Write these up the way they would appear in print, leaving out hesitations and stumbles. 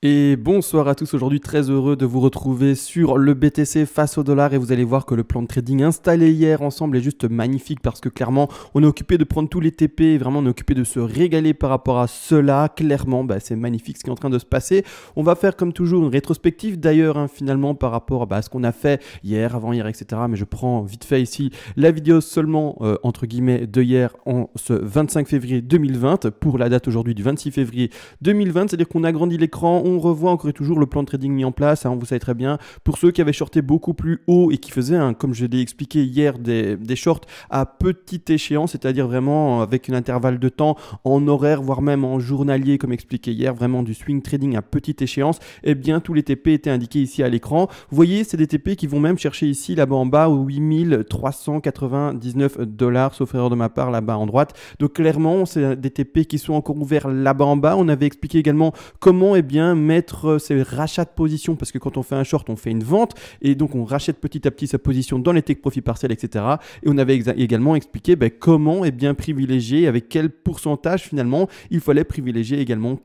Et bonsoir à tous, aujourd'hui très heureux de vous retrouver sur le BTC face au dollar et vous allez voir que le plan de trading installé hier ensemble est juste magnifique parce que clairement on est occupé de prendre tous les TP et vraiment on est occupé de se régaler par rapport à cela. Clairement c'est magnifique ce qui est en train de se passer. On va faire comme toujours une rétrospective d'ailleurs finalement par rapport à ce qu'on a fait hier, avant-hier etc. Mais je prends vite fait ici la vidéo seulement entre guillemets de hier en ce 25 février 2020 pour la date aujourd'hui du 26 février 2020, c'est-à-dire qu'on agrandit l'écran, on revoit encore et toujours le plan de trading mis en place, vous savez très bien, pour ceux qui avaient shorté beaucoup plus haut et qui faisaient, comme je l'ai expliqué hier, des shorts à petite échéance, c'est-à-dire vraiment avec un intervalle de temps en horaire, voire même en journalier, comme expliqué hier, vraiment du swing trading à petite échéance, et bien tous les TP étaient indiqués ici à l'écran. Vous voyez, c'est des TP qui vont même chercher ici, là-bas en bas, 8399 $, sauf erreur de ma part, là-bas en droite. Donc clairement, c'est des TP qui sont encore ouverts là-bas en bas. On avait expliqué également comment mettre ces rachats de position, parce que quand on fait un short, on fait une vente, et donc on rachète petit à petit sa position dans les take profit partiels, etc. Et on avait également expliqué comment privilégier, avec quel pourcentage finalement il fallait privilégier également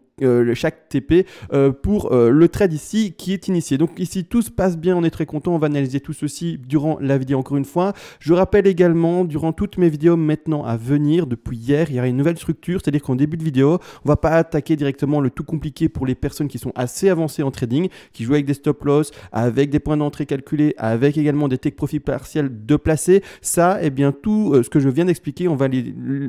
chaque TP pour le trade ici qui est initié. Donc ici tout se passe bien, on est très content, on va analyser tout ceci durant la vidéo encore une fois. Je rappelle également durant toutes mes vidéos maintenant à venir, depuis hier, il y aura une nouvelle structure, c'est-à-dire qu'en début de vidéo, on va pas attaquer directement le tout compliqué pour les personnes qui sont assez avancées en trading, qui jouent avec des stop loss, avec des points d'entrée calculés, avec également des take profit partiels de placer. Ça, tout ce que je viens d'expliquer, on va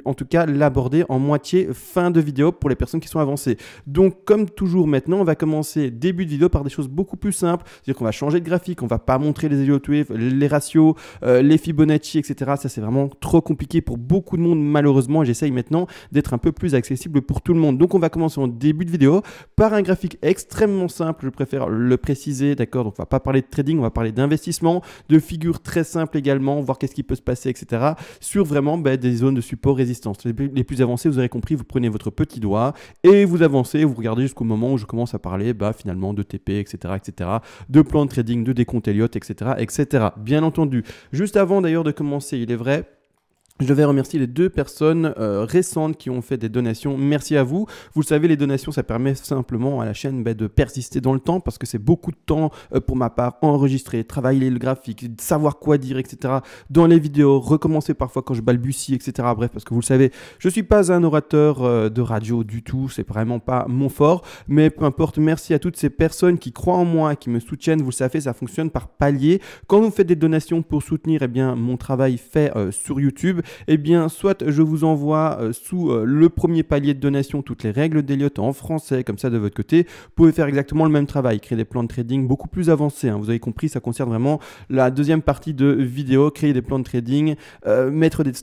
en tout cas l'aborder en moitié fin de vidéo pour les personnes qui sont avancées. Donc comme toujours maintenant, on va commencer début de vidéo par des choses beaucoup plus simples, c'est-à-dire qu'on va changer de graphique, on ne va pas montrer les Elliott Wave, les ratios, les Fibonacci, etc. Ça c'est vraiment trop compliqué pour beaucoup de monde malheureusement, et j'essaye maintenant d'être un peu plus accessible pour tout le monde. Donc on va commencer en début de vidéo par un graphique extrêmement simple, je préfère le préciser, d'accord? Donc on ne va pas parler de trading, on va parler d'investissement, de figures très simples également, voir qu'est-ce qui peut se passer, etc. Sur vraiment des zones de support résistance. Les plus avancées, vous aurez compris, vous prenez votre petit doigt et vous avancez. Vous regardez jusqu'au moment où je commence à parler finalement de TP, etc., etc., de plan de trading, de décompte Elliott, etc., etc. Bien entendu. Juste avant d'ailleurs de commencer, il est vrai, je devais remercier les deux personnes récentes qui ont fait des donations. Merci à vous. Vous le savez, les donations, ça permet simplement à la chaîne de persister dans le temps parce que c'est beaucoup de temps pour ma part, enregistrer, travailler le graphique, savoir quoi dire, etc. dans les vidéos, recommencer parfois quand je balbutie, etc. Bref, parce que vous le savez, je ne suis pas un orateur de radio du tout, c'est vraiment pas mon fort, mais peu importe, merci à toutes ces personnes qui croient en moi, qui me soutiennent. Vous le savez, ça fonctionne par palier. Quand vous faites des donations pour soutenir mon travail fait sur YouTube, soit je vous envoie sous le premier palier de donation toutes les règles d'Elliott en français, comme ça de votre côté, vous pouvez faire exactement le même travail, créer des plans de trading beaucoup plus avancés, vous avez compris, ça concerne vraiment la deuxième partie de vidéo, créer des plans de trading, mettre des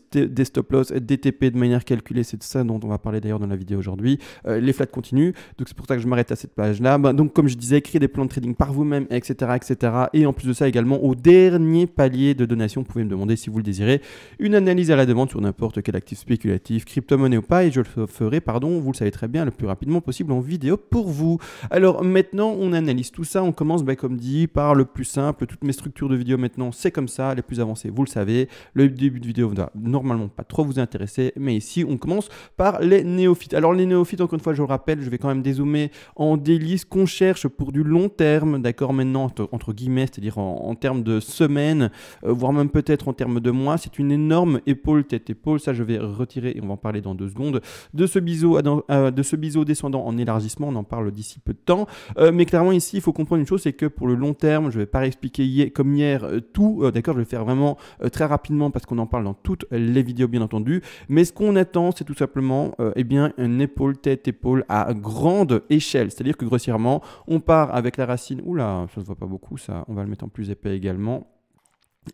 stop loss, des TP de manière calculée, c'est de ça dont on va parler d'ailleurs dans la vidéo aujourd'hui, les flats continuent, donc c'est pour ça que je m'arrête à cette page là. Donc comme je disais, créer des plans de trading par vous-même, etc., etc. Et en plus de ça également, au dernier palier de donation, vous pouvez me demander si vous le désirez, une analyse à la demande sur n'importe quel actif spéculatif, crypto-monnaie ou pas, et je le ferai, vous le savez très bien, le plus rapidement possible en vidéo pour vous. Alors maintenant, on analyse tout ça, on commence comme dit par le plus simple, toutes mes structures de vidéo maintenant c'est comme ça, les plus avancées vous le savez, le début de vidéo ne va normalement pas trop vous intéresser, mais ici on commence par les néophytes. Alors les néophytes, encore une fois je le rappelle, je vais quand même dézoomer en daily, ce qu'on cherche pour du long terme, d'accord, maintenant entre guillemets, c'est-à-dire en termes de semaines, voire même peut-être en termes de mois, c'est une énorme épaule tête-épaule, ça je vais retirer et on va en parler dans 2 secondes, de ce biseau descendant en élargissement, on en parle d'ici peu de temps, mais clairement ici il faut comprendre une chose, c'est que pour le long terme, je ne vais pas expliquer comme hier tout, d'accord, je vais le faire vraiment très rapidement parce qu'on en parle dans toutes les vidéos bien entendu, mais ce qu'on attend c'est tout simplement une épaule tête-épaule à grande échelle, c'est-à-dire que grossièrement on part avec la racine, oula ça se voit pas beaucoup ça, on va le mettre en plus épais également,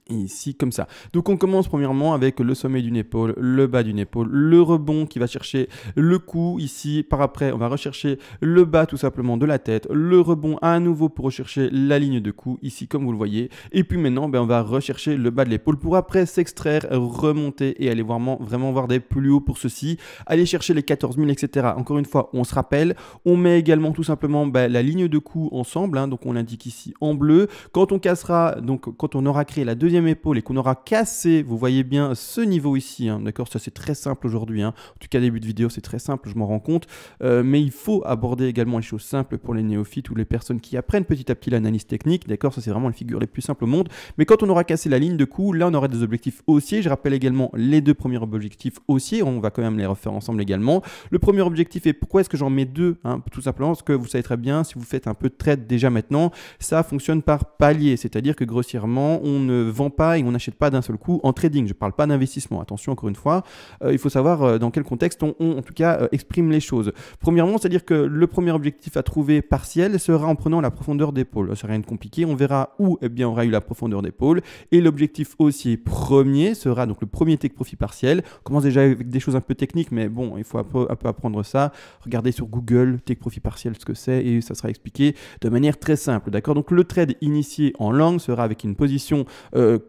et ici comme ça. Donc on commence premièrement avec le sommet d'une épaule, le bas d'une épaule, le rebond qui va chercher le cou ici, par après on va rechercher le bas tout simplement de la tête, le rebond à nouveau pour rechercher la ligne de cou ici comme vous le voyez, et puis maintenant on va rechercher le bas de l'épaule pour après s'extraire, remonter et aller vraiment voir des plus hauts pour ceci, aller chercher les 14 000 etc. Encore une fois on se rappelle, on met également tout simplement la ligne de cou ensemble, donc on l'indique ici en bleu, quand on cassera, donc quand on aura créé la deuxième épaule et qu'on aura cassé, vous voyez bien ce niveau ici, hein, d'accord, ça c'est très simple aujourd'hui, hein. En tout cas début de vidéo c'est très simple, je m'en rends compte, mais il faut aborder également les choses simples pour les néophytes ou les personnes qui apprennent petit à petit l'analyse technique, d'accord, ça c'est vraiment les figures les plus simples au monde, mais quand on aura cassé la ligne de coup, là on aura des objectifs haussiers, je rappelle également les deux premiers objectifs haussiers, on va quand même les refaire ensemble également. Le premier objectif est pourquoi est-ce que j'en mets deux, hein, tout simplement parce que vous savez très bien, si vous faites un peu de trade déjà maintenant, ça fonctionne par palier, c'est-à-dire que grossièrement on ne vend pas et on n'achète pas d'un seul coup en trading, je ne parle pas d'investissement, attention encore une fois, il faut savoir dans quel contexte on en tout cas exprime les choses. Premièrement, c'est-à-dire que le premier objectif à trouver partiel sera en prenant la profondeur d'épaule, c'est rien de compliqué, on verra où eh bien, on aura eu la profondeur d'épaule et l'objectif haussier premier sera donc le premier take profit partiel. On commence déjà avec des choses un peu techniques, mais bon, il faut un peu apprendre ça. Regardez sur Google, take profit partiel, ce que c'est, et ça sera expliqué de manière très simple. D'accord. Donc le trade initié en long sera avec une position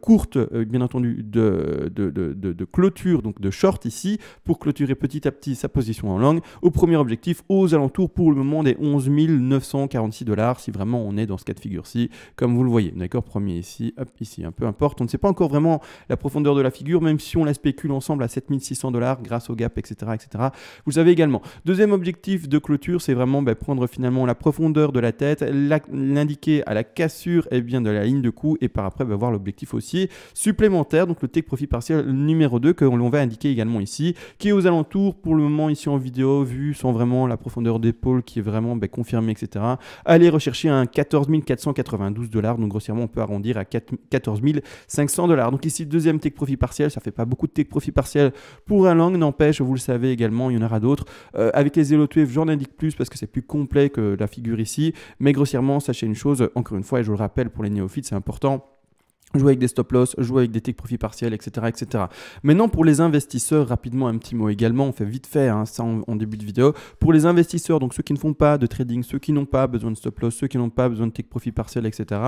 courte, bien entendu, de clôture, donc de short ici, pour clôturer petit à petit sa position en long, au premier objectif, aux alentours pour le moment des 11 946 $, si vraiment on est dans ce cas de figure-ci, comme vous le voyez. D'accord. Premier ici, hop, ici, peu importe. On ne sait pas encore vraiment la profondeur de la figure, même si on la spécule ensemble à 7600 $ grâce au gap, etc., etc. Vous le savez également. Deuxième objectif de clôture, c'est vraiment prendre finalement la profondeur de la tête, l'indiquer à la cassure bien, de la ligne de coup et par après voir l'objectif haussier supplémentaire, donc le take profit partiel numéro 2 que l'on va indiquer également ici, qui est aux alentours pour le moment ici en vidéo, vu sans vraiment la profondeur d'épaule qui est vraiment confirmée, etc. Allez rechercher un 14 492 $, donc grossièrement on peut arrondir à 14 500 $. Donc ici deuxième take profit partiel, ça fait pas beaucoup de take profit partiel pour un long, n'empêche, vous le savez également, il y en aura d'autres. Avec les Zero Wave, j'en indique plus parce que c'est plus complet que la figure ici, mais grossièrement, sachez une chose, encore une fois, et je le rappelle pour les néophytes, c'est important. Jouer avec des stop-loss, jouer avec des take profit partiels, etc., etc. Maintenant, pour les investisseurs, rapidement, un petit mot également, on fait vite fait ça en début de vidéo. Pour les investisseurs, donc ceux qui ne font pas de trading, ceux qui n'ont pas besoin de stop-loss, ceux qui n'ont pas besoin de take profit partiel, etc.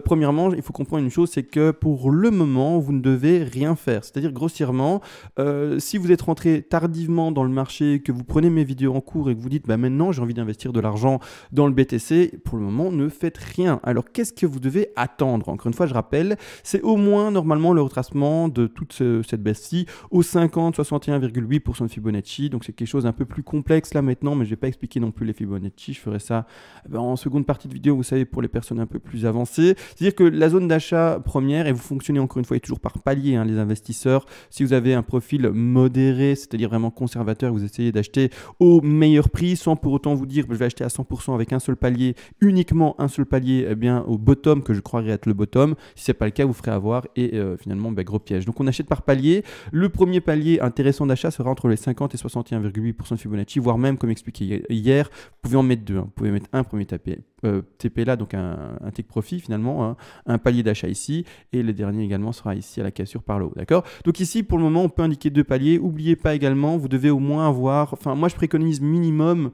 Premièrement, il faut comprendre une chose, c'est que pour le moment, vous ne devez rien faire. C'est-à-dire, grossièrement, si vous êtes rentré tardivement dans le marché, que vous prenez mes vidéos en cours et que vous dites, maintenant, j'ai envie d'investir de l'argent dans le BTC, pour le moment, ne faites rien. Alors, qu'est-ce que vous devez attendre? Encore une fois, je rappelle, c'est au moins normalement le retracement de toute cette baisse-ci au 61,8% de Fibonacci. Donc c'est quelque chose d'un peu plus complexe là maintenant, mais je ne vais pas expliquer non plus les Fibonacci. Je ferai ça en seconde partie de vidéo, vous savez, pour les personnes un peu plus avancées. C'est-à-dire que la zone d'achat première, et vous fonctionnez encore une fois, et toujours par palier, les investisseurs. Si vous avez un profil modéré, c'est-à-dire vraiment conservateur, vous essayez d'acheter au meilleur prix sans pour autant vous dire je vais acheter à 100% avec un seul palier, uniquement un seul palier, au bottom que je croirais être le bottom. Si c'est pas le cas, vous ferez avoir et finalement gros piège. Donc on achète par palier. Le premier palier intéressant d'achat sera entre les 50 et 61,8% de Fibonacci, voire même comme expliqué hier, vous pouvez en mettre deux. Vous pouvez mettre un premier TP là, donc un take profit finalement, un palier d'achat ici et le dernier également sera ici à la cassure par le haut. D'accord. Donc ici pour le moment on peut indiquer deux paliers. N'oubliez pas également, vous devez au moins avoir, moi je préconise minimum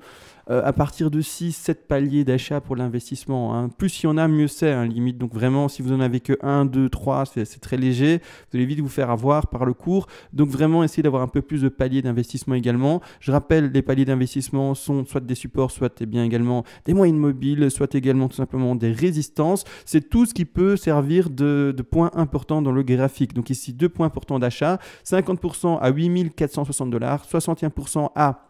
à partir de 6-7 paliers d'achat pour l'investissement. Plus il y en a, mieux c'est, limite. Donc vraiment, si vous en avez que 1, 2, 3, c'est très léger. Vous allez vite vous faire avoir par le cours. Donc vraiment, essayez d'avoir un peu plus de paliers d'investissement également. Je rappelle, les paliers d'investissement sont soit des supports, soit également des moyennes mobiles, soit également tout simplement des résistances. C'est tout ce qui peut servir de points importants dans le graphique. Donc ici, 2 points importants d'achat, 50% à 8 460 $, 61% à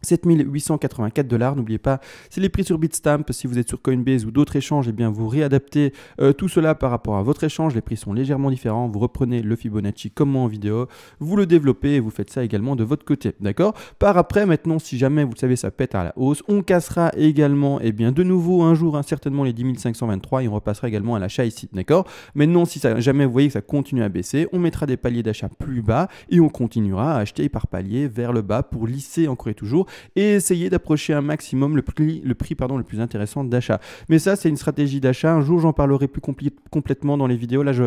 7 884 $. N'oubliez pas, c'est les prix sur Bitstamp. Si vous êtes sur Coinbase ou d'autres échanges, vous réadaptez tout cela par rapport à votre échange. Les prix sont légèrement différents. Vous reprenez le Fibonacci comme moi en vidéo, vous le développez et vous faites ça également de votre côté. D'accord. Par après, maintenant, si jamais vous le savez, ça pète à la hausse, on cassera également de nouveau un jour certainement les 10 523 et on repassera également à l'achat ici. D'accord. Maintenant, si jamais vous voyez que ça continue à baisser, on mettra des paliers d'achat plus bas et on continuera à acheter par palier vers le bas pour lisser encore et toujours et essayer d'approcher un maximum le prix le plus intéressant d'achat. Mais ça, c'est une stratégie d'achat. Un jour, j'en parlerai plus complètement dans les vidéos. Là, je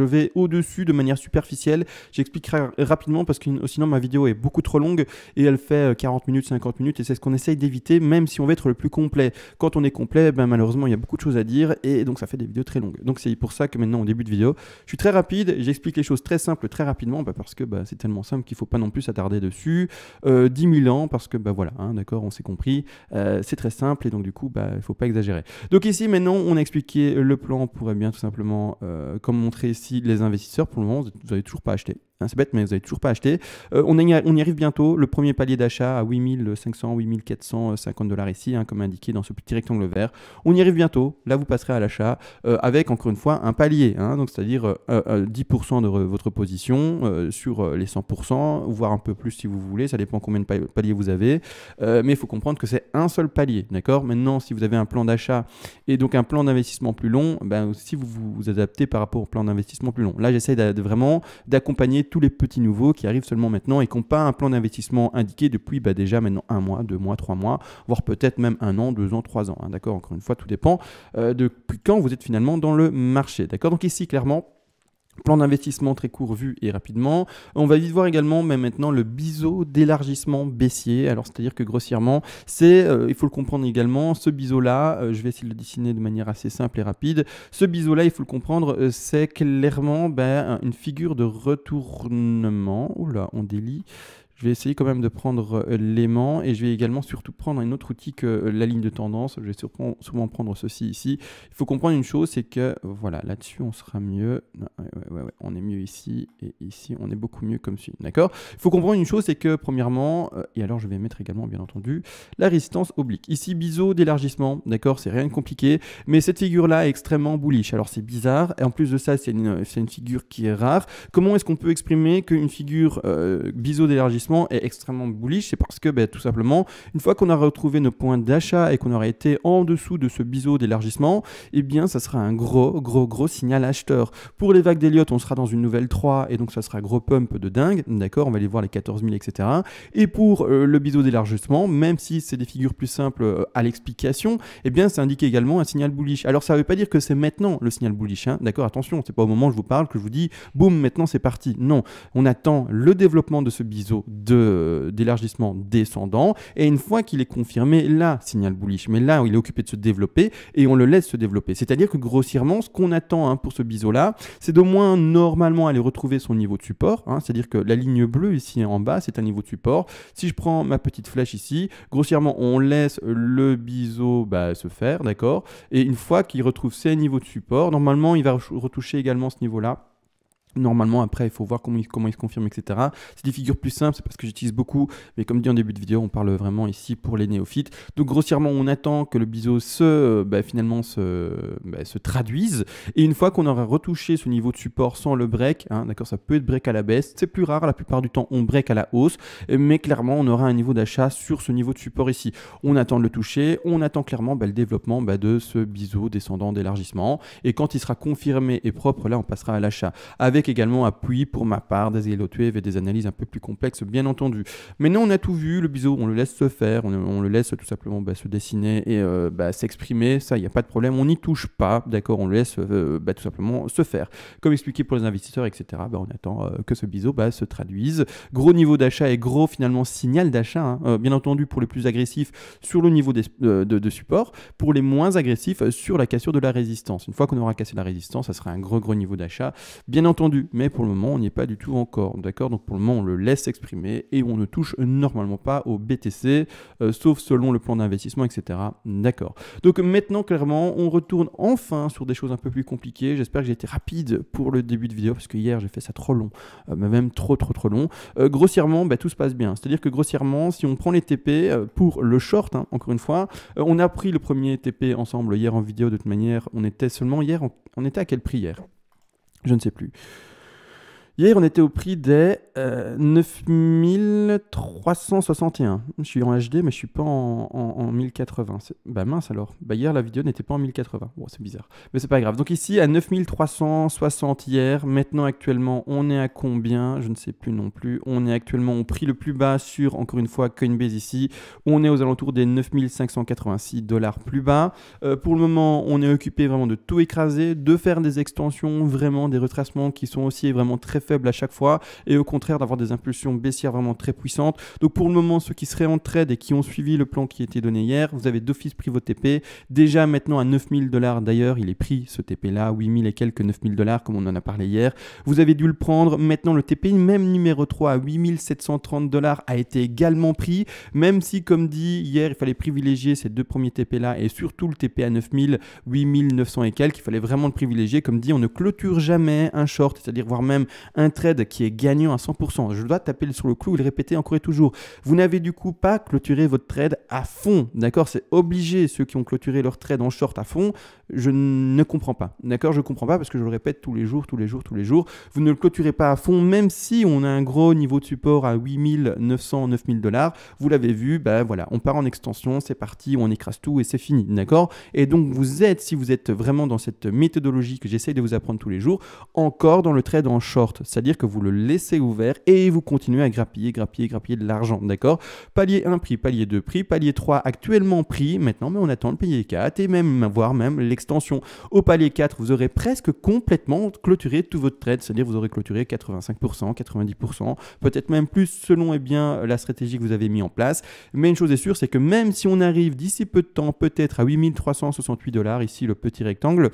vais au-dessus de manière superficielle. J'expliquerai rapidement parce que sinon, ma vidéo est beaucoup trop longue et elle fait 40 minutes, 50 minutes et c'est ce qu'on essaye d'éviter, même si on veut être le plus complet. Quand on est complet, malheureusement, il y a beaucoup de choses à dire et donc ça fait des vidéos très longues. Donc, c'est pour ça que maintenant, au début de vidéo, je suis très rapide. J'explique les choses très simples, très rapidement parce que c'est tellement simple qu'il ne faut pas non plus s'attarder dessus. 10 000 ans, parce que bah voilà, hein, d'accord, on s'est compris, c'est très simple et donc du coup, bah, il ne faut pas exagérer. Donc ici, maintenant, on a expliqué le plan pour bien tout simplement, comme montrer ici les investisseurs. Pour le moment, vous n'avez toujours pas acheté. Hein, c'est bête, mais vous n'avez toujours pas acheté. On y arrive bientôt. Le premier palier d'achat à 8500, 8450 $ ici, hein, comme indiqué dans ce petit rectangle vert. On y arrive bientôt. Là, vous passerez à l'achat avec, encore une fois, un palier. Hein, donc, c'est-à-dire 10% de votre position sur les 100%, voire un peu plus si vous voulez. Ça dépend combien de paliers vous avez. Mais il faut comprendre que c'est un seul palier. D'accord ? Maintenant, si vous avez un plan d'achat et donc un plan d'investissement plus long, ben, si vous vous adaptez par rapport au plan d'investissement plus long. Là, j'essaie vraiment d'accompagner tous les petits nouveaux qui arrivent seulement maintenant et qui n'ont pas un plan d'investissement indiqué depuis déjà maintenant 1 mois, 2 mois, 3 mois, voire peut-être même 1 an, 2 ans, 3 ans. Hein, d'accord ? Encore une fois, tout dépend depuis quand vous êtes finalement dans le marché. D'accord ? Donc ici, clairement, plan d'investissement très court vu et rapidement. On va vite voir également mais maintenant le biseau d'élargissement baissier. Alors c'est-à-dire que grossièrement, il faut le comprendre également, ce biseau-là, je vais essayer de le dessiner de manière assez simple et rapide. Ce biseau-là, il faut le comprendre, c'est clairement une figure de retournement. Oula, on délie. Je vais essayer quand même de prendre l'aimant et je vais également surtout prendre un autre outil que la ligne de tendance. Je vais souvent prendre ceci ici. Il faut comprendre une chose, c'est que voilà, là-dessus on sera mieux. Ouais, on est mieux ici et ici on est beaucoup mieux comme ci. D'accord ? Il faut comprendre une chose, c'est que premièrement, et alors je vais mettre également bien entendu la résistance oblique. Ici, biseau d'élargissement, d'accord, c'est rien de compliqué, mais cette figure-là est extrêmement bullish. Alors c'est bizarre et en plus de ça, c'est une figure qui est rare. Comment est-ce qu'on peut exprimer qu'une figure biseau d'élargissement est extrêmement bullish? C'est parce que tout simplement, une fois qu'on a retrouvé nos points d'achat et qu'on aura été en dessous de ce biseau d'élargissement, eh bien ça sera un gros signal acheteur. Pour les vagues d'Elliott, on sera dans une nouvelle 3 et donc ça sera gros pump de dingue, d'accord, on va aller voir les 14 000, etc. Et pour le biseau d'élargissement, même si c'est des figures plus simples à l'explication, eh bien ça indique également un signal bullish. Alors ça ne veut pas dire que c'est maintenant le signal bullish, hein, d'accord, attention, c'est pas au moment où je vous parle que je vous dis boum, maintenant c'est parti. Non, on attend le développement de ce biseau d'élargissement descendant et une fois qu'il est confirmé, là, signal bullish, mais là, il est occupé de se développer et on le laisse se développer. C'est-à-dire que grossièrement, ce qu'on attend pour ce biseau-là, c'est d'au moins normalement aller retrouver son niveau de support, hein, c'est-à-dire que la ligne bleue ici en bas, c'est un niveau de support. Si je prends ma petite flèche ici, grossièrement, on laisse le biseau se faire, d'accord, et une fois qu'il retrouve ses niveaux de support, normalement, il va retoucher également ce niveau-là. Normalement, après, il faut voir comment il se confirme, etc. C'est des figures plus simples, c'est parce que j'utilise beaucoup, mais comme dit en début de vidéo, on parle vraiment ici pour les néophytes. Donc, grossièrement, on attend que le biseau finalement se traduise. Et une fois qu'on aura retouché ce niveau de support sans le break, hein, d'accord, ça peut être break à la baisse, c'est plus rare, la plupart du temps, on break à la hausse, mais clairement, on aura un niveau d'achat sur ce niveau de support ici. On attend de le toucher, on attend clairement le développement de ce biseau descendant d'élargissement. Et quand il sera confirmé et propre, là, on passera à l'achat. Avec également appui pour ma part des Elliott Wave et des analyses un peu plus complexes bien entendu. Maintenant on a tout vu, le biseau on le laisse se faire, on le laisse tout simplement se dessiner et s'exprimer, ça il n'y a pas de problème, on n'y touche pas, d'accord, on le laisse tout simplement se faire. Comme expliqué pour les investisseurs, etc., on attend que ce biseau se traduise. Gros niveau d'achat et gros finalement signal d'achat, hein, bien entendu pour les plus agressifs sur le niveau de support, pour les moins agressifs sur la cassure de la résistance. Une fois qu'on aura cassé la résistance, ça sera un gros niveau d'achat, bien entendu, mais pour le moment, on n'y est pas du tout encore, d'accord? Donc pour le moment, on le laisse s'exprimer et on ne touche normalement pas au BTC, sauf selon le plan d'investissement, etc. D'accord. Donc maintenant, clairement, on retourne enfin sur des choses un peu plus compliquées. J'espère que j'ai été rapide pour le début de vidéo, parce que hier, j'ai fait ça trop long, même trop long. Grossièrement, tout se passe bien. C'est-à-dire que grossièrement, si on prend les TP pour le short, hein, encore une fois, on a pris le premier TP ensemble hier en vidéo. De toute manière, on était seulement hier, on était à quel prix hier? Je ne sais plus. Hier, on était au prix des 9361. Je suis en HD, mais je ne suis pas en 1080. Mince alors. Hier, la vidéo n'était pas en 1080. Bon, c'est bizarre. Mais c'est pas grave. Donc ici, à 9360 hier. Maintenant, actuellement, on est à combien? Je ne sais plus non plus. On est actuellement au prix le plus bas sur, encore une fois, Coinbase ici. On est aux alentours des 9586 $ plus bas. Pour le moment, on est occupé vraiment de tout écraser, de faire des extensions, vraiment des retracements qui sont aussi vraiment très faibles à chaque fois et au contraire d'avoir des impulsions baissières vraiment très puissantes. Donc pour le moment, ceux qui seraient en trade et qui ont suivi le plan qui a été donné hier, vous avez d'office pris votre TP. Déjà maintenant à 9000 $, d'ailleurs, il est pris ce TP là, 8000 et quelques 9000 $ comme on en a parlé hier. Vous avez dû le prendre. Maintenant le TP, même numéro 3 à 8730 $ a été également pris, même si comme dit hier, il fallait privilégier ces deux premiers TP là et surtout le TP à 9000, 8900 et quelques, il fallait vraiment le privilégier. Comme dit, on ne clôture jamais un short, c'est-à-dire voire même un trade qui est gagnant à 100%. Je dois taper sur le clou et le répéter encore et toujours. Vous n'avez du coup pas clôturé votre trade à fond, d'accord? C'est obligé, ceux qui ont clôturé leur trade en short à fond, je ne comprends pas, d'accord? Je ne comprends pas parce que je le répète tous les jours. Vous ne le clôturez pas à fond, même si on a un gros niveau de support à 8900, 9000 $. Vous l'avez vu, ben voilà, on part en extension, c'est parti, on écrase tout et c'est fini, d'accord? Et donc vous êtes, si vous êtes vraiment dans cette méthodologie que j'essaie de vous apprendre tous les jours, encore dans le trade en short, c'est-à-dire que vous le laissez ouvert et vous continuez à grappiller de l'argent, d'accord? Palier 1 prix, palier 2 prix, palier 3 actuellement pris, maintenant mais on attend le palier 4 et voire même l'extension. Au palier 4, vous aurez presque complètement clôturé tout votre trade, c'est-à-dire vous aurez clôturé 85%, 90%, peut-être même plus selon la stratégie que vous avez mis en place. Mais une chose est sûre, c'est que même si on arrive d'ici peu de temps, peut-être à 8368 $, ici le petit rectangle,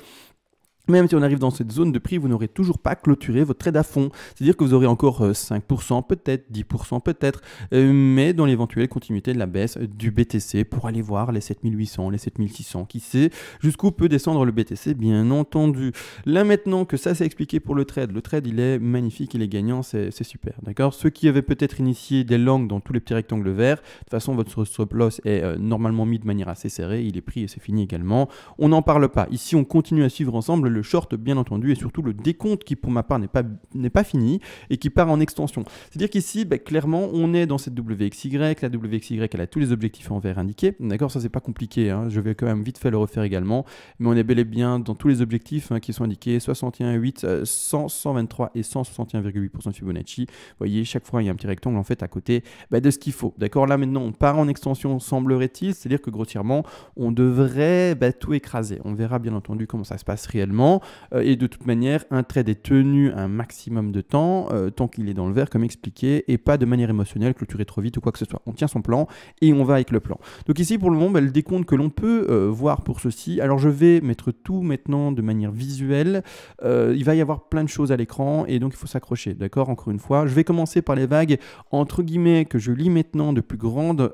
même si on arrive dans cette zone de prix, vous n'aurez toujours pas clôturé votre trade à fond. C'est-à-dire que vous aurez encore 5%, peut-être 10%, peut-être, mais dans l'éventuelle continuité de la baisse du BTC pour aller voir les 7800, les 7600, qui sait jusqu'où peut descendre le BTC, bien entendu. Là maintenant que ça c'est expliqué pour le trade il est magnifique, il est gagnant, c'est super, d'accord? Ceux qui avaient peut-être initié des longs dans tous les petits rectangles verts, de toute façon votre stop loss est normalement mis de manière assez serrée, il est pris et c'est fini également. On n'en parle pas. Ici on continue à suivre ensemble le short bien entendu et surtout le décompte qui pour ma part n'est pas fini et qui part en extension. C'est-à-dire qu'ici clairement on est dans cette WXY, la WXY elle a tous les objectifs en vert indiqués, d'accord? Ça c'est pas compliqué, hein. Je vais quand même vite fait le refaire également, mais on est bel et bien dans tous les objectifs qui sont indiqués, 61,8, 100, 123 et 161,8% de Fibonacci. Vous voyez, chaque fois il y a un petit rectangle en fait à côté de ce qu'il faut, d'accord? Là maintenant on part en extension semblerait-il, c'est-à-dire que grossièrement on devrait tout écraser. On verra bien entendu comment ça se passe réellement. Et de toute manière, un trade est tenu un maximum de temps, tant qu'il est dans le vert, comme expliqué, et pas de manière émotionnelle, clôturer trop vite ou quoi que ce soit. On tient son plan et on va avec le plan. Donc ici, pour le moment, le décompte que l'on peut voir pour ceci. Alors, je vais mettre tout maintenant de manière visuelle. Il va y avoir plein de choses à l'écran et donc il faut s'accrocher, d'accord? Encore une fois, je vais commencer par les vagues, entre guillemets, que je lis maintenant de plus grande,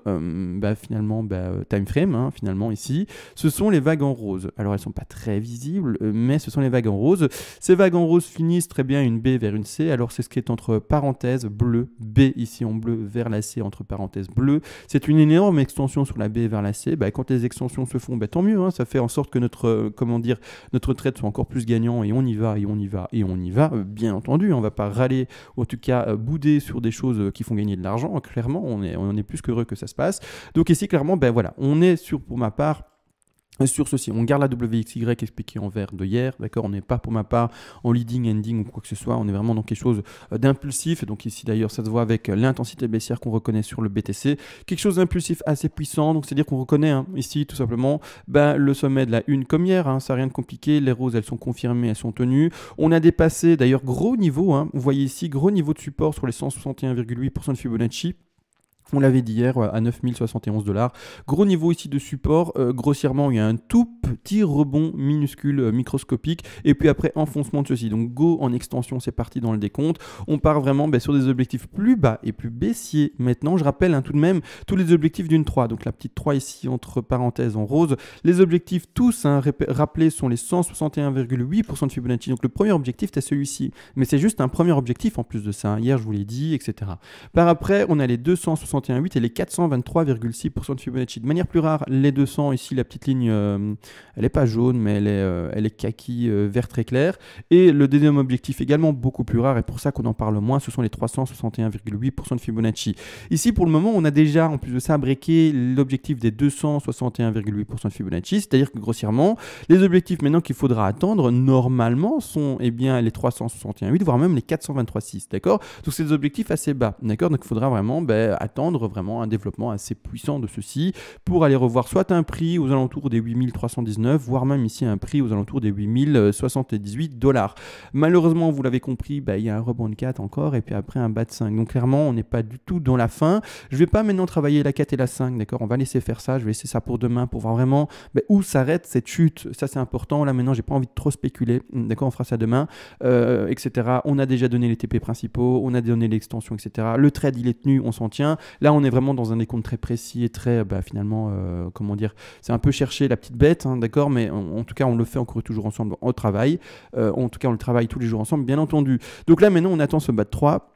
finalement, time frame, hein, finalement, ici. Ce sont les vagues en rose. Alors, elles ne sont pas très visibles, mais ce sont les vagues en rose. Ces vagues en rose finissent très bien une B vers une C. Alors c'est ce qui est entre parenthèses bleu, B ici en bleu vers la C entre parenthèses bleu. C'est une énorme extension sur la B vers la C. Quand les extensions se font, tant mieux, hein. Ça fait en sorte que notre trade soit encore plus gagnant et on y va, bien entendu. On ne va pas râler, ou en tout cas bouder sur des choses qui font gagner de l'argent. Clairement, on est plus qu'heureux que ça se passe. Donc ici, clairement, voilà, on est sur, pour ma part, sur ceci, on garde la WXY expliquée en vert de hier, d'accord? On n'est pas pour ma part en leading, ending ou quoi que ce soit, on est vraiment dans quelque chose d'impulsif. Donc ici d'ailleurs ça se voit avec l'intensité baissière qu'on reconnaît sur le BTC, quelque chose d'impulsif assez puissant. Donc c'est-à-dire qu'on reconnaît ici tout simplement le sommet de la une comme hier, hein, ça n'a rien de compliqué, les roses elles sont confirmées, elles sont tenues. On a dépassé d'ailleurs gros niveau, hein, vous voyez ici gros niveau de support sur les 161,8% de Fibonacci. On l'avait dit hier à 9071 $. Gros niveau ici de support. Grossièrement, il y a un tout petit rebond minuscule, microscopique. Et puis après, enfoncement de ceci. Donc, go en extension, c'est parti dans le décompte. On part vraiment sur des objectifs plus bas et plus baissiers. Maintenant, je rappelle tout de même tous les objectifs d'une 3. Donc, la petite 3 ici, entre parenthèses en rose. Les objectifs tous, rappelés, sont les 161,8% de Fibonacci. Donc, le premier objectif, c'est celui-ci. Mais c'est juste un premier objectif en plus de ça. Hier, je vous l'ai dit, etc. Par après, on a les 261,8 et les 423,6% de Fibonacci. De manière plus rare, les 200, ici la petite ligne, elle n'est pas jaune, mais elle est kaki, vert très clair. Et le deuxième objectif également beaucoup plus rare, et pour ça qu'on en parle moins, ce sont les 361,8% de Fibonacci. Ici, pour le moment, on a déjà, en plus de ça, breaké l'objectif des 261,8% de Fibonacci, c'est-à-dire que grossièrement, les objectifs maintenant qu'il faudra attendre, normalement, sont les 361,8, voire même les 423,6, d'accord? Donc c'est des objectifs assez bas, d'accord? Donc il faudra vraiment attendre attendre vraiment un développement assez puissant de ceci pour aller revoir soit un prix aux alentours des 8319, voire même ici un prix aux alentours des 8078 $. Malheureusement, vous l'avez compris, il y a un rebond de 4 encore et puis après un bas de 5. Donc clairement, on n'est pas du tout dans la fin. Je ne vais pas maintenant travailler la 4 et la 5, d'accord? On va laisser faire ça. Je vais laisser ça pour demain pour voir vraiment où s'arrête cette chute. Ça, c'est important. Là, maintenant, j'ai pas envie de trop spéculer. D'accord? On fera ça demain, etc. On a déjà donné les TP principaux, on a donné l'extension, etc. Le trade, il est tenu, on s'en tient. Là, on est vraiment dans un décompte très précis et très, finalement, comment dire, c'est un peu chercher la petite bête, hein, d'accord? Mais en tout cas, on le fait encore et toujours ensemble au travail. En tout cas, on le travaille tous les jours ensemble, bien entendu. Donc là, maintenant, on attend ce bas de 3.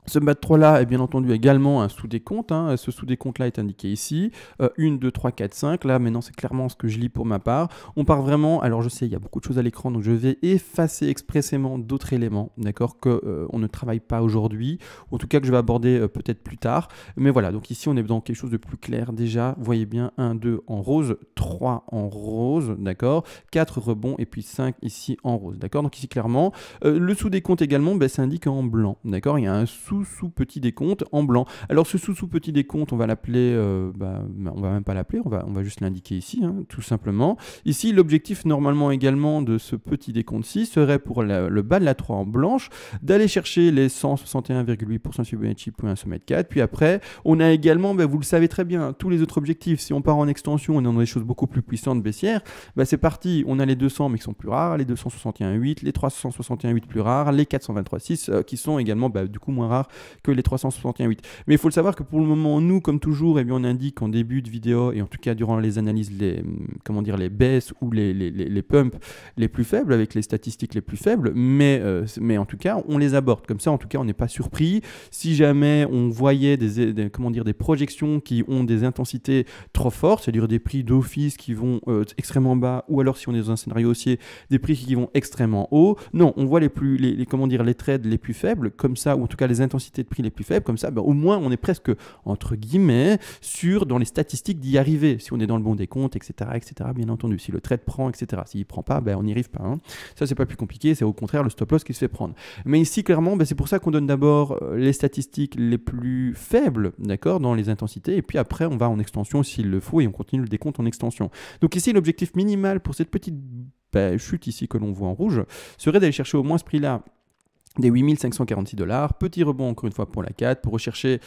Ce bas de 3 là est bien entendu également un sous-décompte, hein. Ce sous-décompte là est indiqué ici, 1, 2, 3, 4, 5, là maintenant c'est clairement ce que je lis pour ma part. On part vraiment, alors je sais il y a beaucoup de choses à l'écran donc je vais effacer expressément d'autres éléments, d'accord, qu'on ne travaille pas aujourd'hui, ou en tout cas que je vais aborder peut-être plus tard, mais voilà, donc ici on est dans quelque chose de plus clair déjà, vous voyez bien 1, 2 en rose, 3 en rose, d'accord, 4 rebonds et puis 5 ici en rose, d'accord, donc ici clairement, le sous-décompte également, ça indique en blanc, d'accord, il y a un sous-petit décompte en blanc. Alors ce sous-petit décompte, on va l'appeler, on va même pas l'appeler, on va juste l'indiquer ici, hein, tout simplement. Ici, l'objectif normalement également de ce petit décompte-ci serait pour le bas de la 3 en blanche, d'aller chercher les 161,8% Fibonacci pour un sommet de 4. Puis après, on a également, vous le savez très bien, tous les autres objectifs. Si on part en extension, on est dans des choses beaucoup plus puissantes baissières, c'est parti, on a les 200 mais qui sont plus rares, les 261,8, les 361,8 plus rares, les 423,6 qui sont également du coup moins rares que les 361,8. Mais il faut le savoir que pour le moment, nous, comme toujours, on indique en début de vidéo, et en tout cas durant les analyses, les baisses ou les pumps les plus faibles, avec les statistiques les plus faibles, mais en tout cas, on les aborde. Comme ça, en tout cas, on n'est pas surpris. Si jamais on voyait des projections qui ont des intensités trop fortes, c'est-à-dire des prix d'office qui vont extrêmement bas, ou alors si on est dans un scénario haussier, des prix qui vont extrêmement haut, non, on voit les trades les plus faibles, comme ça, ou en tout cas les intensités de prix les plus faibles, comme ça, au moins on est presque, entre guillemets, sûr dans les statistiques d'y arriver, si on est dans le bon décompte, etc., bien entendu. Si le trade prend, etc. S'il ne prend pas, on n'y arrive pas. Hein. Ça, c'est pas plus compliqué, c'est au contraire le stop loss qui se fait prendre. Mais ici, clairement, c'est pour ça qu'on donne d'abord les statistiques les plus faibles, d'accord, dans les intensités, et puis après, on va en extension s'il le faut, et on continue le décompte en extension. Donc ici, l'objectif minimal pour cette petite chute ici que l'on voit en rouge, serait d'aller chercher au moins ce prix-là, des 8546 $, petit rebond encore une fois pour la 4, pour rechercher,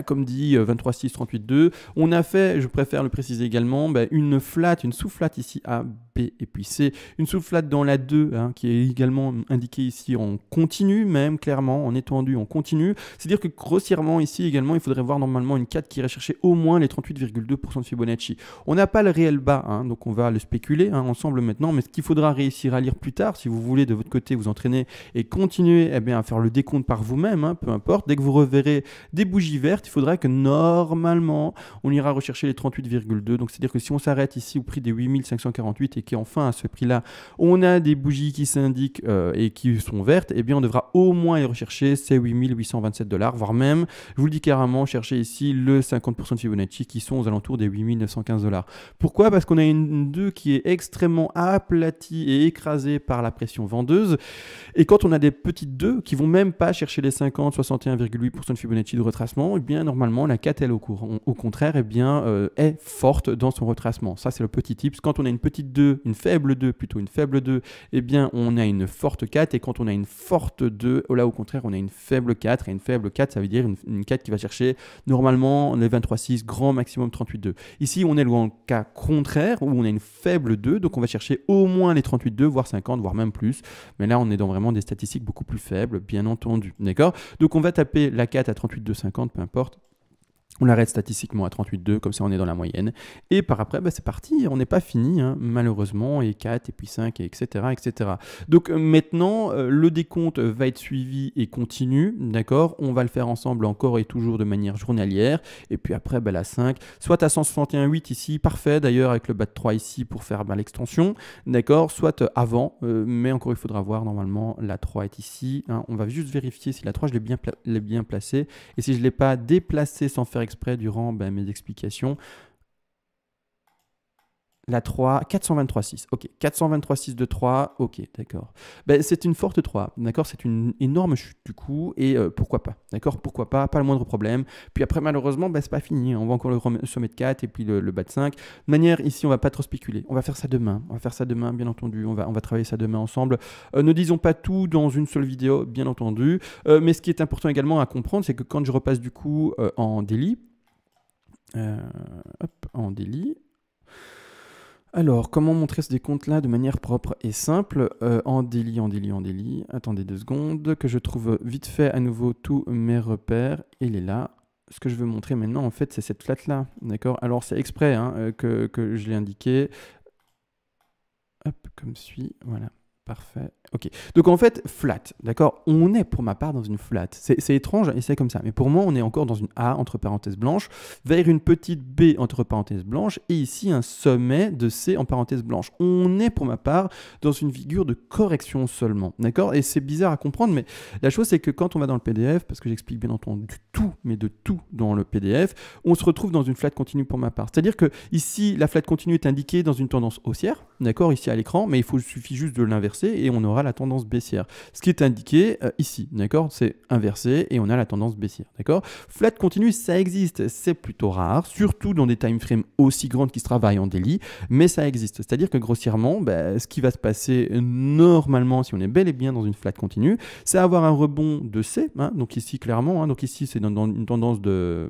comme dit, 23,6, 38,2. On a fait, je préfère le préciser également, une sous-flat ici A, B et puis C, une sous-flat dans la 2, hein, qui est également indiquée ici en continu, même clairement, en étendu, en continu. C'est-à-dire que grossièrement ici également, il faudrait voir normalement une 4 qui irait chercher au moins les 38,2% de Fibonacci. On n'a pas le réel bas, hein, donc on va le spéculer ensemble maintenant, mais ce qu'il faudra réussir à lire plus tard, si vous voulez de votre côté vous entraîner et continuer à faire le décompte par vous-même, hein, peu importe. Dès que vous reverrez des bougies vertes, il faudra que normalement, on ira rechercher les 38,2. Donc, c'est-à-dire que si on s'arrête ici au prix des 8548 et qu'enfin à ce prix-là, on a des bougies qui s'indiquent et qui sont vertes, on devra au moins les rechercher ces 8827 $, voire même, je vous le dis carrément, chercher ici le 50% de Fibonacci qui sont aux alentours des 8915 $. Pourquoi? Parce qu'on a une 2 qui est extrêmement aplatie et écrasée par la pression vendeuse. Et quand on a des petites 2 qui vont même pas chercher les 50, 61,8% de Fibonacci de retracement, normalement, la 4, elle, au contraire, est forte dans son retracement. Ça, c'est le petit tips. Quand on a une petite 2, une faible 2, on a une forte 4. Et quand on a une forte 2, là, au contraire, on a une faible 4. Et une faible 4, ça veut dire une 4 qui va chercher normalement les 23,6, grand maximum 38,2. Ici, on est dans le cas contraire où on a une faible 2, donc on va chercher au moins les 38,2, voire 50, voire même plus. Mais là, on est dans vraiment des statistiques beaucoup plus faibles, bien entendu. D'accord? Donc, on va taper la 4 à 38,250, peu importe. On l'arrête statistiquement à 38,2, comme ça on est dans la moyenne. Et par après, c'est parti, on n'est pas fini, hein, malheureusement, et 4, et puis 5, et etc. etc. Donc maintenant, le décompte va être suivi et continu, d'accord? On va le faire ensemble encore et toujours de manière journalière. Et puis après, la 5, soit à 161,8 ici, parfait d'ailleurs, avec le bas de 3 ici pour faire l'extension, d'accord? Soit avant, mais encore il faudra voir, normalement, la 3 est ici. Hein. On va juste vérifier si la 3, je l'ai bien placée. Et si je ne l'ai pas déplacée sans faire exprès durant mes explications. La 3, 423,6. Ok, 423,6 de 3. Ok, d'accord. Ben, c'est une forte 3. D'accord, c'est une énorme chute du coup. Et pourquoi pas. D'accord, pourquoi pas. Pas le moindre problème. Puis après, malheureusement, ben, c'est pas fini. On va encore le sommet de 4 et puis le bas de 5. De manière, ici, on va pas trop spéculer. On va faire ça demain. On va faire ça demain, bien entendu. On va travailler ça demain ensemble. Ne disons pas tout dans une seule vidéo, bien entendu. Mais ce qui est important également à comprendre, c'est que quand je repasse du coup en daily, en daily. Alors, comment montrer ce décompte-là de manière propre et simple en daily. Attendez 2 secondes, que je trouve vite fait à nouveau tous mes repères. Il est là. Ce que je veux montrer maintenant, en fait, c'est cette flat-là. D'accord. Alors, c'est exprès hein, que je l'ai indiqué. Hop, comme suit. Voilà. Parfait. Ok. Donc en fait, flat, d'accord. On est pour ma part dans une flat. C'est étrange et c'est comme ça. Mais pour moi, on est encore dans une A entre parenthèses blanches vers une petite B entre parenthèses blanches et ici un sommet de C en parenthèses blanches. On est pour ma part dans une figure de correction seulement, d'accord. Et c'est bizarre à comprendre, mais la chose c'est que quand on va dans le PDF, parce que j'explique bien entendu tout, mais de tout dans le PDF, on se retrouve dans une flat continue pour ma part. C'est-à-dire que ici, la flat continue est indiquée dans une tendance haussière, d'accord, ici à l'écran, mais il suffit juste de l'inverser et on aura la tendance baissière. Ce qui est indiqué ici, d'accord, c'est inversé et on a la tendance baissière, d'accord. Flat continue, ça existe, c'est plutôt rare, surtout dans des time frames aussi grandes qui se travaillent en daily, mais ça existe. C'est-à-dire que grossièrement, ce qui va se passer normalement, si on est bel et bien dans une flat continue, c'est avoir un rebond de C, hein, donc ici clairement, hein, donc ici c'est dans une tendance de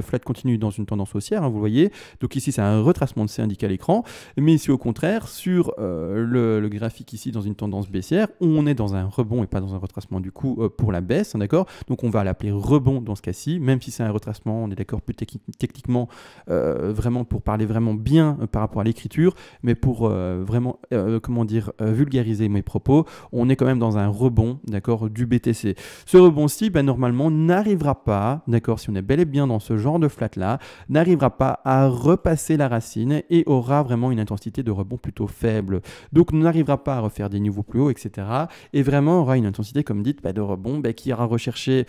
flat continue dans une tendance haussière, hein, vous voyez, donc ici c'est un retracement de C indiqué à l'écran, mais ici au contraire, sur le graphique ici dans une tendance baissière, on est dans un rebond et pas dans un retracement du coup pour la baisse, d'accord. Donc on va l'appeler rebond dans ce cas-ci, même si c'est un retracement, on est d'accord plus techniquement, vraiment pour parler vraiment bien par rapport à l'écriture, mais pour vraiment, comment dire, vulgariser mes propos, on est quand même dans un rebond, d'accord, du BTC. Ce rebond-ci, normalement, n'arrivera pas, d'accord, si on est bel et bien dans ce genre de flat-là, n'arrivera pas à repasser la racine et aura vraiment une intensité de rebond plutôt faible. Donc n'arrivera pas à refaire des niveaux plus hauts, etc. Et vraiment aura une intensité, comme dit, de rebond qui ira rechercher,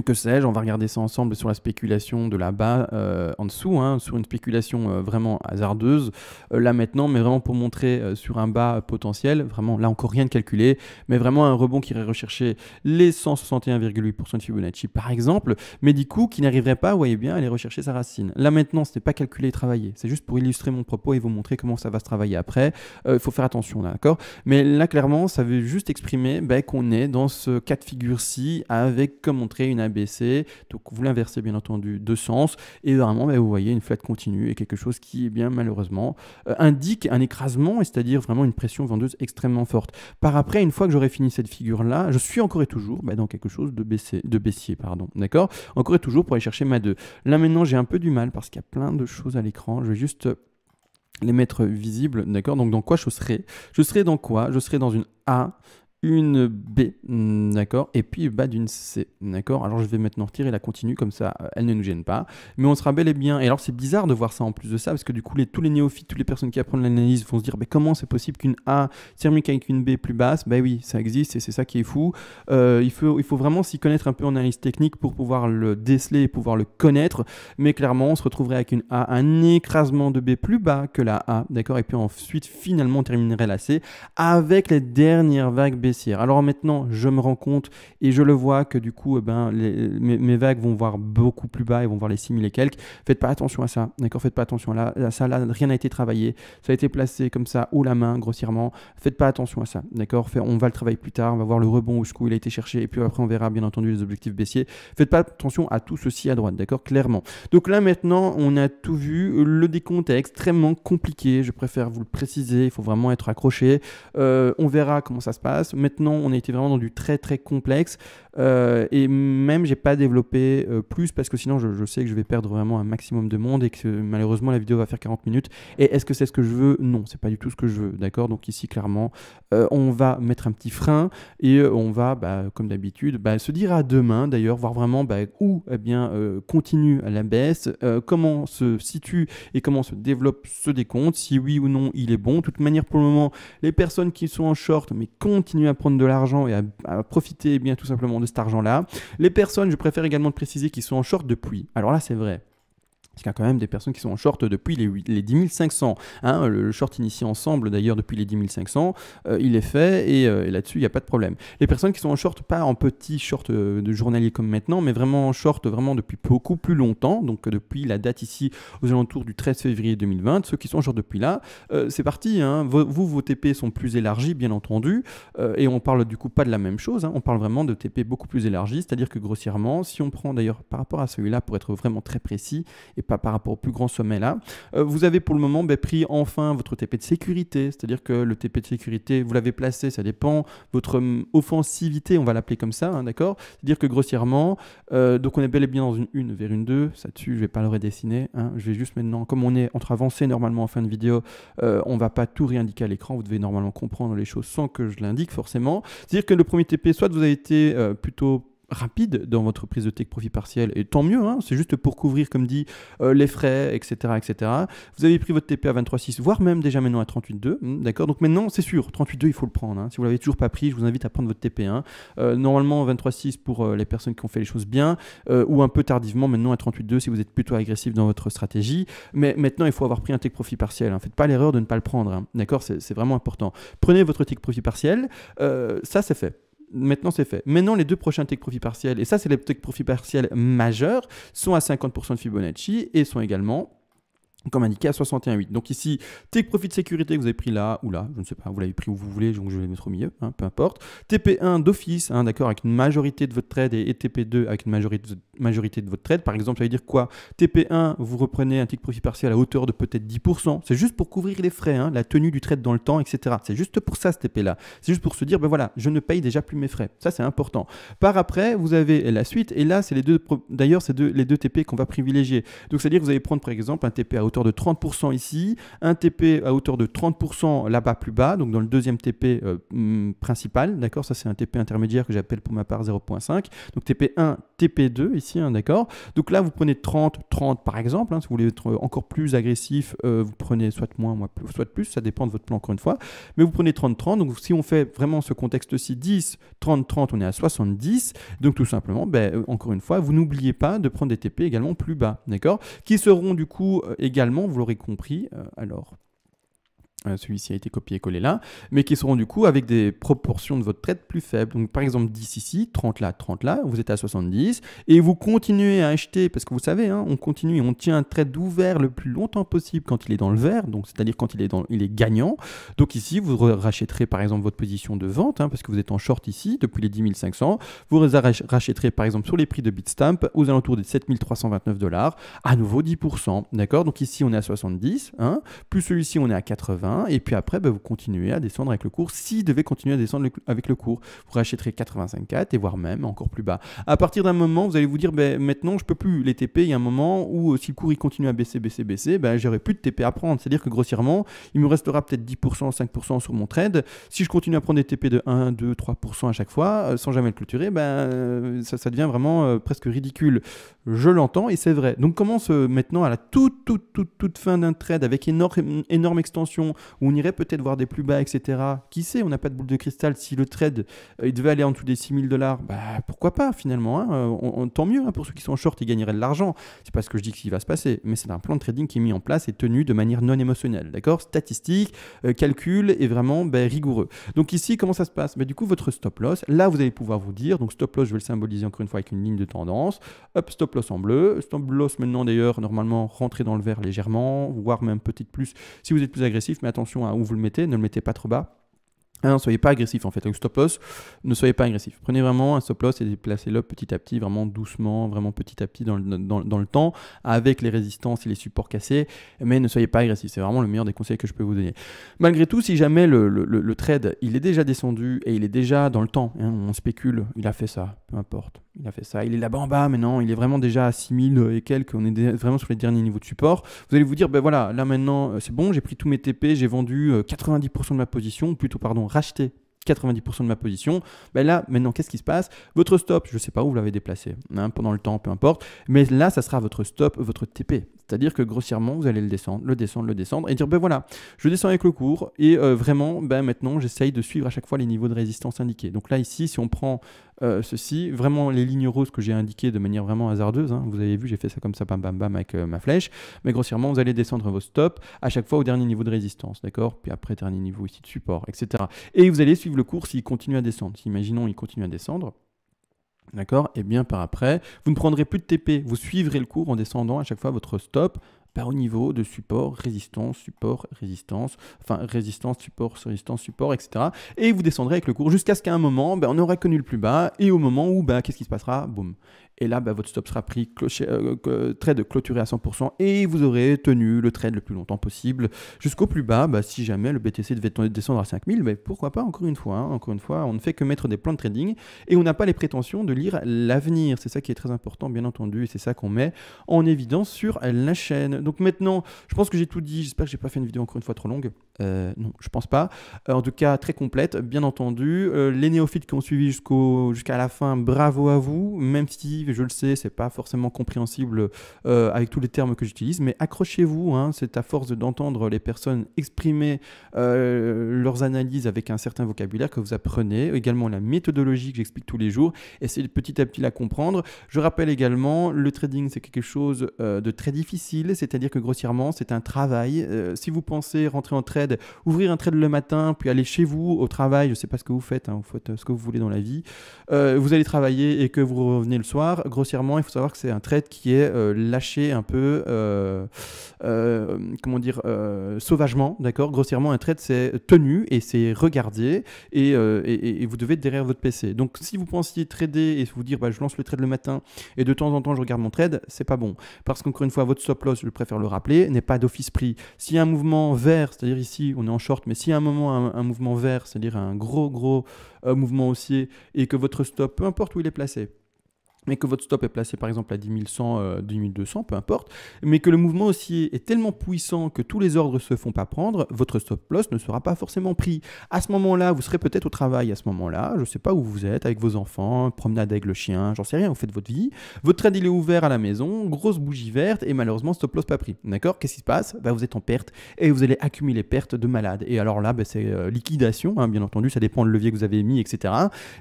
que sais-je, on va regarder ça ensemble sur la spéculation de là-bas en dessous, hein, sur une spéculation vraiment hasardeuse, là maintenant, mais vraiment pour montrer sur un bas potentiel, vraiment là encore rien de calculé, mais vraiment un rebond qui irait rechercher les 161,8% de Fibonacci par exemple, mais du coup qui n'arriverait pas, vous voyez bien, à aller rechercher sa racine. Là maintenant, ce n'est pas calculé et travaillé, c'est juste pour illustrer mon propos et vous montrer comment ça va se travailler après, il faut faire attention là, d'accord. Mais là clairement, ça veut juste exprimer qu'on est dans ce cas de figure-ci avec, comme montrer, une ABC, donc vous l'inversez bien entendu de sens et vraiment vous voyez une flat continue et quelque chose qui bien malheureusement indique un écrasement, c'est-à-dire vraiment une pression vendeuse extrêmement forte. Par après, une fois que j'aurai fini cette figure là, je suis encore et toujours dans quelque chose de baissier, pardon, d'accord, encore et toujours pour aller chercher ma 2. Là maintenant j'ai un peu du mal parce qu'il y a plein de choses à l'écran, je vais juste les mettre visibles, d'accord. Donc dans quoi je serai dans quoi? Je serai dans une A, une B, d'accord, et puis bas d'une C, d'accord. Alors je vais maintenant retirer la continue, comme ça elle ne nous gêne pas, mais on sera bel et bien, et alors c'est bizarre de voir ça en plus de ça, parce que du coup tous les néophytes, toutes les personnes qui apprennent l'analyse vont se dire, comment c'est possible qu'une A termine avec une B plus basse? Oui, ça existe, et c'est ça qui est fou. Il faut vraiment s'y connaître un peu en analyse technique pour pouvoir le déceler et pouvoir le connaître, mais clairement on se retrouverait avec une A, un écrasement de B plus bas que la A, d'accord, et puis ensuite finalement on terminerait la C avec les dernières vagues baissières. Alors maintenant, je me rends compte et je le vois que du coup, mes vagues vont voir beaucoup plus bas, ils vont voir les 6000 et quelques. Faites pas attention à ça, d'accord? Faites pas attention à ça, là, rien n'a été travaillé. Ça a été placé comme ça, haut la main, grossièrement. Faites pas attention à ça, d'accord? On va le travailler plus tard, on va voir le rebond jusqu'où il a été cherché et puis après, on verra bien entendu les objectifs baissiers. Faites pas attention à tout ceci à droite, d'accord? Clairement. Donc là, maintenant, on a tout vu. Le décompte est extrêmement compliqué. Je préfère vous le préciser. Il faut vraiment être accroché. On verra comment ça se passe. Maintenant, on a été vraiment dans du très très complexe et même j'ai pas développé plus parce que sinon je sais que je vais perdre vraiment un maximum de monde et que malheureusement la vidéo va faire 40 minutes. Et est-ce que c'est ce que je veux? Non, c'est pas du tout ce que je veux, d'accord. Donc ici clairement on va mettre un petit frein et on va comme d'habitude se dire à demain d'ailleurs, voir vraiment où continue à la baisse, comment se situe et comment se développe ce décompte, si oui ou non il est bon. De toute manière, pour le moment, les personnes qui sont en short mais continuent à prendre de l'argent et à profiter bien tout simplement de cet argent-là. Les personnes, je préfère également préciser, qui sont en short depuis. Alors là, c'est vrai. Parce qu'il y a quand même des personnes qui sont en short depuis les 10 500. Hein, le short initié ensemble, d'ailleurs, depuis les 10 500, il est fait et là-dessus, il n'y a pas de problème. Les personnes qui sont en short, pas en petit short de journalier comme maintenant, mais vraiment en short vraiment depuis beaucoup plus longtemps, donc depuis la date ici aux alentours du 13 février 2020, ceux qui sont en short depuis là, c'est parti. Hein, vos TP sont plus élargis, bien entendu, et on parle du coup pas de la même chose. Hein, on parle vraiment de TP beaucoup plus élargis, c'est-à-dire que grossièrement, si on prend d'ailleurs par rapport à celui-là, pour être vraiment très précis, et pas par rapport au plus grand sommet là. Vous avez pour le moment pris enfin votre TP de sécurité, c'est-à-dire que le TP de sécurité, vous l'avez placé, ça dépend, votre offensivité, on va l'appeler comme ça, hein, d'accord. C'est-à-dire que grossièrement, donc on est bel et bien dans une 1 vers une 2, ça dessus, je ne vais pas le redessiner, hein, je vais juste maintenant, comme on est entre avancé normalement en fin de vidéo, on ne va pas tout réindiquer à l'écran, vous devez normalement comprendre les choses sans que je l'indique forcément. C'est-à-dire que le premier TP, soit vous avez été plutôt rapide dans votre prise de take profit partiel, et tant mieux, hein, c'est juste pour couvrir, comme dit, les frais, etc., etc. Vous avez pris votre TP à 23,6, voire même déjà maintenant à 38,2, d'accord. Donc maintenant, c'est sûr, 38,2, il faut le prendre. Hein. Si vous l'avez toujours pas pris, je vous invite à prendre votre TP. Hein. Normalement, 23,6 pour les personnes qui ont fait les choses bien, ou un peu tardivement, maintenant à 38,2 si vous êtes plutôt agressif dans votre stratégie. Mais maintenant, il faut avoir pris un take profit partiel. Hein. Faites pas l'erreur de ne pas le prendre, hein. D'accord, c'est vraiment important. Prenez votre take profit partiel, ça c'est fait. Maintenant, c'est fait. Maintenant, les deux prochains take profit partiels, et ça, c'est les take profit partiels majeurs, sont à 50% de Fibonacci et sont également, comme indiqué, à 61,8. Donc ici, take profit de sécurité que vous avez pris là ou là, je ne sais pas, vous l'avez pris où vous voulez, donc je vais le mettre au milieu, hein, peu importe. TP1 d'office, hein, d'accord, avec une majorité de votre trade, et TP2 avec une majorité de votre trade. Par exemple, ça veut dire quoi? TP1, vous reprenez un take profit partiel à hauteur de peut-être 10%. C'est juste pour couvrir les frais, hein, la tenue du trade dans le temps, etc. C'est juste pour ça, ce TP-là. C'est juste pour se dire, ben voilà, je ne paye déjà plus mes frais. Ça, c'est important. Par après, vous avez la suite, et là, c'est les deux, d'ailleurs, c'est les deux TP qu'on va privilégier. Donc, c'est-à-dire que vous allez prendre, par exemple, un TP à hauteur de 30% ici, un TP à hauteur de 30% là-bas plus bas, donc dans le deuxième TP principal, d'accord, ça c'est un TP intermédiaire que j'appelle pour ma part 0.5, donc TP1, TP2 ici, hein, d'accord, donc là vous prenez 30 par exemple, hein, si vous voulez être encore plus agressif, vous prenez soit moins, soit plus, ça dépend de votre plan encore une fois, mais vous prenez 30, donc si on fait vraiment ce contexte-ci 10, 30, on est à 70, donc tout simplement, encore une fois, vous n'oubliez pas de prendre des TP également plus bas, d'accord, qui seront du coup également, vous l'aurez compris, celui-ci a été copié-collé là, mais qui seront du coup avec des proportions de votre trade plus faibles. Donc par exemple 10 ici, 30 là, vous êtes à 70, et vous continuez à acheter, parce que vous savez, hein, on continue et on tient un trade ouvert le plus longtemps possible quand il est dans le vert, donc c'est-à-dire quand il est gagnant. Donc ici, vous rachèterez par exemple votre position de vente, hein, parce que vous êtes en short ici, depuis les 10 500, vous rachèterez par exemple sur les prix de Bitstamp aux alentours des 7 329 $, à nouveau 10%, d'accord. Donc ici, on est à 70, hein, plus celui-ci, on est à 80, et puis après, vous continuez à descendre avec le cours. S'il devait continuer à descendre avec le cours, vous rachèterez 85,4 et voire même encore plus bas. À partir d'un moment, vous allez vous dire, maintenant, je peux plus les TP. Il y a un moment où si le cours il continue à baisser, j'aurai plus de TP à prendre. C'est-à-dire que grossièrement, il me restera peut-être 10%, 5% sur mon trade. Si je continue à prendre des TP de 1, 2, 3% à chaque fois, sans jamais le clôturer, ça devient vraiment presque ridicule. Je l'entends et c'est vrai. Donc commence maintenant à la toute fin d'un trade avec énorme extension, où on irait peut-être voir des plus bas, etc. Qui sait, on n'a pas de boule de cristal. Si le trade il devait aller en dessous des 6 000 $, pourquoi pas finalement, hein, tant mieux, hein, pour ceux qui sont en short, ils gagneraient de l'argent. C'est pas ce que je dis qu'il va se passer, mais c'est un plan de trading qui est mis en place et tenu de manière non émotionnelle, d'accord, statistique, calcul et vraiment rigoureux. Donc ici, comment ça se passe? Du coup, votre stop loss, là vous allez pouvoir vous dire, donc stop loss, je vais le symboliser encore une fois avec une ligne de tendance, hop, stop loss en bleu, stop loss maintenant d'ailleurs, normalement rentrer dans le vert légèrement, voire même peut-être plus si vous êtes plus agressif, mais attention à où vous le mettez, ne le mettez pas trop bas. Ne soyez pas agressif en fait, avec stop loss, ne soyez pas agressif. Prenez vraiment un stop loss et déplacez-le petit à petit, vraiment doucement, vraiment petit à petit dans le temps, avec les résistances et les supports cassés, mais ne soyez pas agressif. C'est vraiment le meilleur des conseils que je peux vous donner. Malgré tout, si jamais le trade, il est déjà descendu et il est déjà dans le temps, hein, on spécule, il a fait ça, peu importe. Il a fait ça, il est là-bas en bas, mais non, il est vraiment déjà à 6000 et quelques, on est vraiment sur les derniers niveaux de support. Vous allez vous dire, voilà, là maintenant, c'est bon, j'ai pris tous mes TP, j'ai vendu 90% de ma position, plutôt, pardon, racheté 90% de ma position. Là, maintenant, qu'est-ce qui se passe? Votre stop, je ne sais pas où vous l'avez déplacé, hein, pendant le temps, peu importe, mais là, ça sera votre stop, votre TP. C'est-à-dire que grossièrement, vous allez le descendre, le descendre, le descendre et dire ben voilà, je descends avec le cours et vraiment, ben maintenant, j'essaye de suivre à chaque fois les niveaux de résistance indiqués. Donc là, ici, si on prend ceci, vraiment les lignes roses que j'ai indiquées de manière vraiment hasardeuse, hein, vous avez vu, j'ai fait ça comme ça, bam, bam, bam, avec ma flèche, mais grossièrement, vous allez descendre vos stops à chaque fois au dernier niveau de résistance, d'accord? Puis après, dernier niveau ici de support, etc. Et vous allez suivre le cours s'il continue à descendre. Si, imaginons, il continue à descendre. D'accord? Et bien par après, vous ne prendrez plus de TP. Vous suivrez le cours en descendant à chaque fois votre stop au niveau de support, résistance, enfin résistance, support, etc. Et vous descendrez avec le cours jusqu'à ce qu'à un moment, on aura connu le plus bas et au moment où, qu'est-ce qui se passera? Boum. Et là, votre stop sera pris, trade clôturé à 100% et vous aurez tenu le trade le plus longtemps possible jusqu'au plus bas. Si jamais le BTC devait descendre à 5000, pourquoi pas, encore une fois. Encore une fois, on ne fait que mettre des plans de trading et on n'a pas les prétentions de lire l'avenir. C'est ça qui est très important, bien entendu, et c'est ça qu'on met en évidence sur la chaîne. Donc maintenant, je pense que j'ai tout dit. J'espère que j'ai pas fait une vidéo encore une fois trop longue. Non, je pense pas. En tout cas, très complète, bien entendu. Les néophytes qui ont suivi jusqu'à la fin, bravo à vous, même si je le sais, c'est pas forcément compréhensible avec tous les termes que j'utilise, mais accrochez-vous, hein, c'est à force d'entendre les personnes exprimer leurs analyses avec un certain vocabulaire que vous apprenez, également la méthodologie que j'explique tous les jours, essayez petit à petit la comprendre. Je rappelle également, le trading c'est quelque chose de très difficile, c'est-à-dire que grossièrement c'est un travail. Si vous pensez rentrer en trade, ouvrir un trade le matin, puis aller chez vous au travail, je sais pas ce que vous faites, hein, vous faites ce que vous voulez dans la vie, vous allez travailler et que vous revenez le soir, grossièrement, il faut savoir que c'est un trade qui est lâché un peu, comment dire, sauvagement, d'accord? Grossièrement, un trade, c'est tenu et c'est regardé et vous devez être derrière votre PC. Donc, si vous pensiez trader et vous dire, je lance le trade le matin et de temps en temps, je regarde mon trade, c'est pas bon. Parce qu'encore une fois, votre stop loss, je préfère le rappeler, n'est pas d'office pris. S'il y a un mouvement vert, c'est-à-dire ici, on est en short, mais s'il y a un moment, un mouvement vert, c'est-à-dire un gros mouvement haussier et que votre stop, peu importe où il est placé, mais que votre stop est placé par exemple à 10 100, 10 200, peu importe, mais que le mouvement haussier est tellement puissant que tous les ordres ne se font pas prendre, votre stop loss ne sera pas forcément pris. À ce moment-là, vous serez peut-être au travail à ce moment-là, je ne sais pas où vous êtes, avec vos enfants, promenade avec le chien, j'en sais rien, vous faites votre vie. Votre trade il est ouvert à la maison, grosse bougie verte et malheureusement stop loss pas pris. D'accord? Qu'est-ce qui se passe? Vous êtes en perte et vous allez accumuler pertes de malade. Et alors là, c'est liquidation, hein, bien entendu, ça dépend le levier que vous avez mis, etc.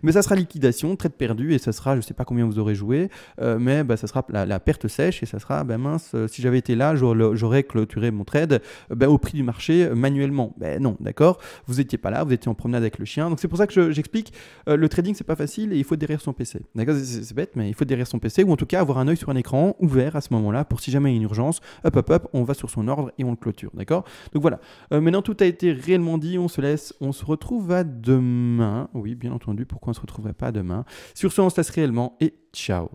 Mais ça sera liquidation, trade perdu et ça sera, je ne sais pas combien vous aurez joué, mais ça sera la perte sèche et ça sera, mince, si j'avais été là, j'aurais clôturé mon trade au prix du marché manuellement. Non, d'accord, vous n'étiez pas là, vous étiez en promenade avec le chien. Donc c'est pour ça que j'explique, le trading c'est pas facile et il faut être derrière son PC. D'accord, c'est bête, mais il faut être derrière son PC ou en tout cas avoir un œil sur un écran ouvert à ce moment-là pour si jamais il y a une urgence, hop, on va sur son ordre et on le clôture. D'accord, donc voilà. Maintenant tout a été réellement dit, on se laisse, on se retrouve à demain. Oui, bien entendu, pourquoi on ne se retrouverait pas demain? Sur ce, on se laisse réellement et ciao.